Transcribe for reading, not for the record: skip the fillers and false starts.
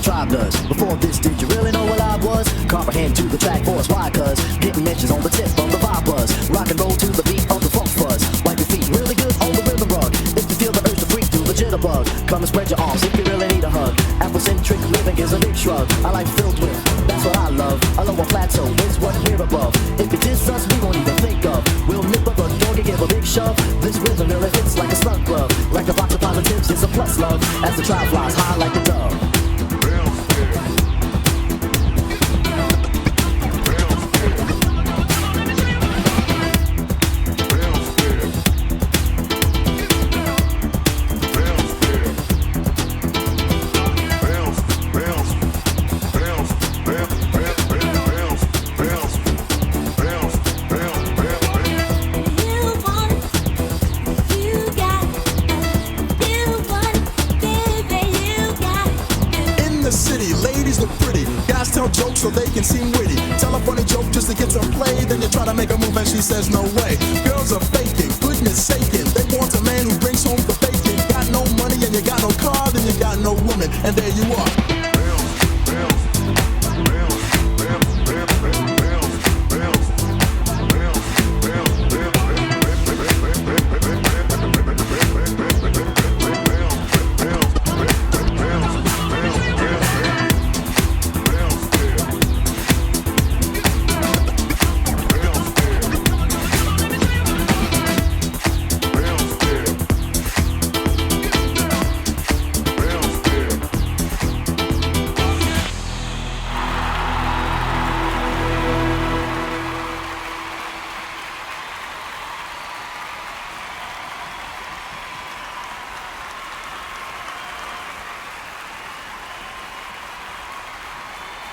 tribe does. Before this, did you really know what I was? Comprehend to the track force, why? Cause getting mentions on the tip of the vibe buzz. Rock and roll to the beat of the funk fuzz. Wipe your feet really good on the rhythm rug. If you feel the urge to freak through the jitterbug, come and spread your arms if you really need a hug. Afrocentric living is a big shrug. I like filled with, that's what I love. A lower plateau is what here above. If it diss us, we won't even think of. We'll nip up a dog and give a big shove. This rhythm really fits like a slug glove. Like the box of positives, it's a plus love. As the tribe flies high like a dove. Jokes so they can seem witty. Tell a funny joke just to get some play. Then you try to make a move and she says no way. Girls are faking, goodness saking. They want a man who brings home the bacon. Got no money and you got no car, then you got no woman. And there you are.